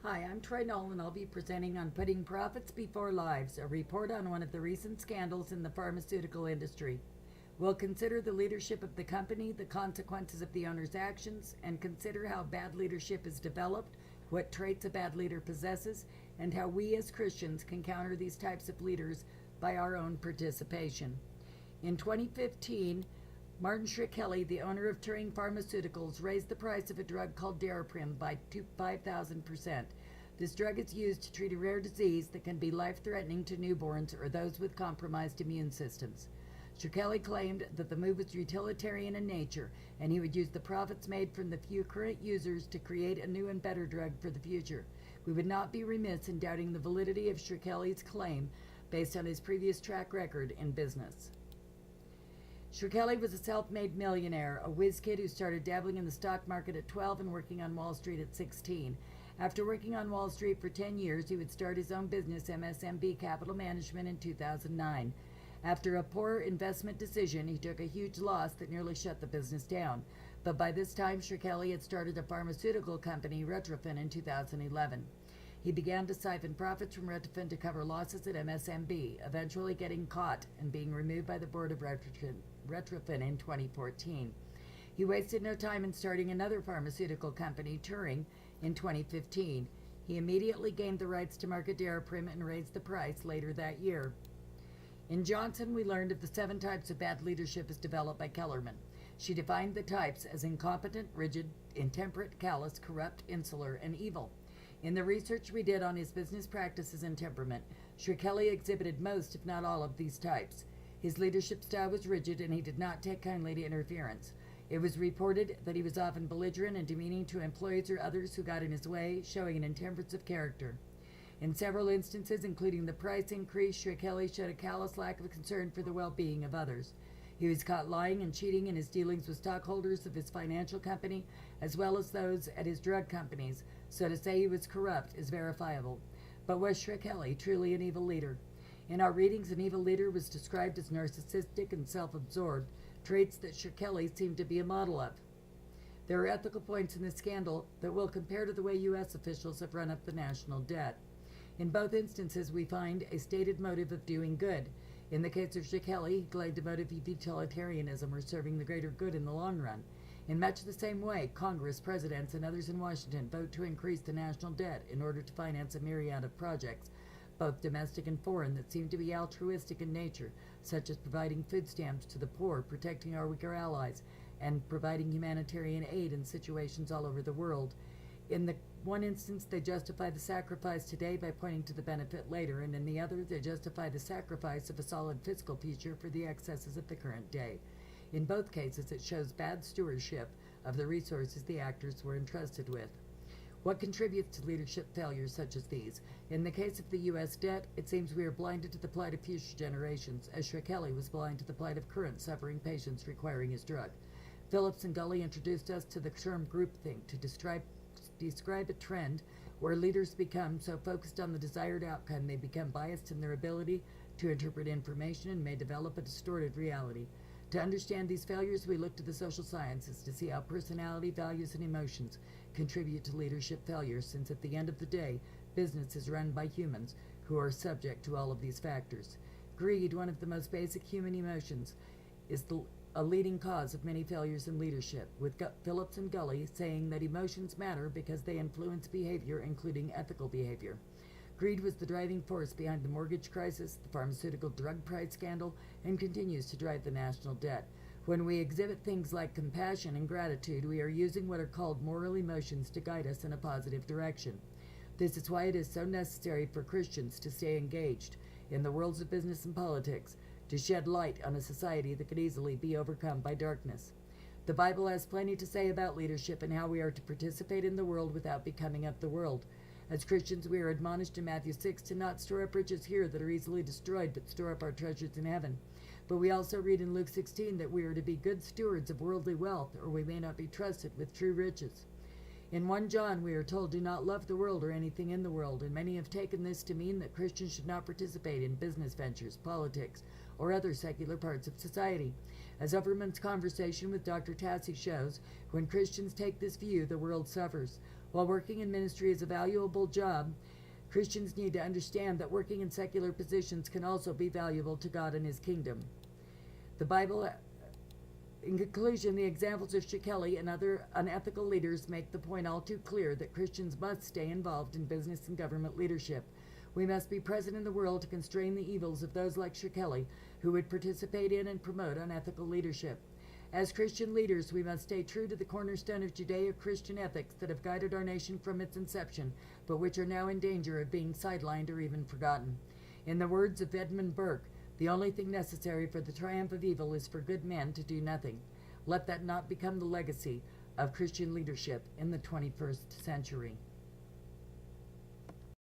Hi, I'm Troy Null, and I'll be presenting on Putting Profits Before Lives, a report on one of the recent scandals in the pharmaceutical industry. We'll consider the leadership of the company, the consequences of the owner's actions, and consider how bad leadership is developed, what traits a bad leader possesses, and how we as Christians can counter these types of leaders by our own participation. In 2015, Martin Shkreli, the owner of Turing Pharmaceuticals, raised the price of a drug called Daraprim by 5,000%. This drug is used to treat a rare disease that can be life-threatening to newborns or those with compromised immune systems. Shkreli claimed that the move was utilitarian in nature, and he would use the profits made from the few current users to create a new and better drug for the future. We would not be remiss in doubting the validity of Shkreli's claim based on his previous track record in business. Shkreli was a self-made millionaire, a whiz kid who started dabbling in the stock market at 12 and working on Wall Street at 16. After working on Wall Street for 10 years, he would start his own business, MSMB Capital Management, in 2009. After a poor investment decision, he took a huge loss that nearly shut the business down. But by this time, Shkreli had started a pharmaceutical company, Retrofin, in 2011. He began to siphon profits from Retrofin to cover losses at MSMB, eventually getting caught and being removed by the board of Retrofin in 2014. He wasted no time in starting another pharmaceutical company, Turing, in 2015. He immediately gained the rights to market Daraprim and raised the price later that year. In Johnson, we learned of the 7 types of bad leadership as developed by Kellerman. She defined the types as incompetent, rigid, intemperate, callous, corrupt, insular, and evil. In the research we did on his business practices and temperament, Shkreli exhibited most, if not all, of these types. His leadership style was rigid, and he did not take kindly to interference. It was reported that he was often belligerent and demeaning to employees or others who got in his way, showing an intemperance of character. In several instances, including the price increase, Shkreli showed a callous lack of concern for the well-being of others. He was caught lying and cheating in his dealings with stockholders of his financial company, as well as those at his drug companies, so to say he was corrupt is verifiable. But was Shkreli truly an evil leader? In our readings, an evil leader was described as narcissistic and self-absorbed, traits that Shkreli seemed to be a model of. There are ethical points in this scandal that will compare to the way U.S. officials have run up the national debt. In both instances, we find a stated motive of doing good. In the case of Shkreli, he claimed a motive of utilitarianism or serving the greater good in the long run. In much the same way, Congress, presidents, and others in Washington vote to increase the national debt in order to finance a myriad of projects, both domestic and foreign, that seem to be altruistic in nature, such as providing food stamps to the poor, protecting our weaker allies, and providing humanitarian aid in situations all over the world. In the one instance, they justify the sacrifice today by pointing to the benefit later, and in the other, they justify the sacrifice of a solid fiscal future for the excesses of the current day. In both cases, it shows bad stewardship of the resources the actors were entrusted with. What contributes to leadership failures such as these? In the case of the U.S. debt, it seems we are blinded to the plight of future generations, as Shkreli was blind to the plight of current suffering patients requiring his drug. Phillips and Gully introduced us to the term groupthink to describe a trend where leaders become so focused on the desired outcome they become biased in their ability to interpret information and may develop a distorted reality. To understand these failures, we look to the social sciences to see how personality, values, and emotions contribute to leadership failures, since at the end of the day, business is run by humans who are subject to all of these factors. Greed, one of the most basic human emotions, is a leading cause of many failures in leadership, with Phillips and Gully saying that emotions matter because they influence behavior, including ethical behavior. Greed was the driving force behind the mortgage crisis, the pharmaceutical drug price scandal, and continues to drive the national debt. When we exhibit things like compassion and gratitude, we are using what are called moral emotions to guide us in a positive direction. This is why it is so necessary for Christians to stay engaged in the worlds of business and politics, to shed light on a society that could easily be overcome by darkness. The Bible has plenty to say about leadership and how we are to participate in the world without becoming of the world. As Christians, we are admonished in Matthew 6 to not store up riches here that are easily destroyed, but store up our treasures in heaven. But we also read in Luke 16 that we are to be good stewards of worldly wealth, or we may not be trusted with true riches. In 1 John, we are told, do not love the world or anything in the world, and many have taken this to mean that Christians should not participate in business ventures, politics, or other secular parts of society. As Overman's conversation with Dr. Tassi shows, when Christians take this view, the world suffers. While working in ministry is a valuable job, Christians need to understand that working in secular positions can also be valuable to God and His kingdom. The Bible, in conclusion, the examples of Shekeli and other unethical leaders make the point all too clear that Christians must stay involved in business and government leadership. We must be present in the world to constrain the evils of those like Shekeli who would participate in and promote unethical leadership. As Christian leaders, we must stay true to the cornerstone of Judeo-Christian ethics that have guided our nation from its inception, but which are now in danger of being sidelined or even forgotten. In the words of Edmund Burke, the only thing necessary for the triumph of evil is for good men to do nothing. Let that not become the legacy of Christian leadership in the 21st century.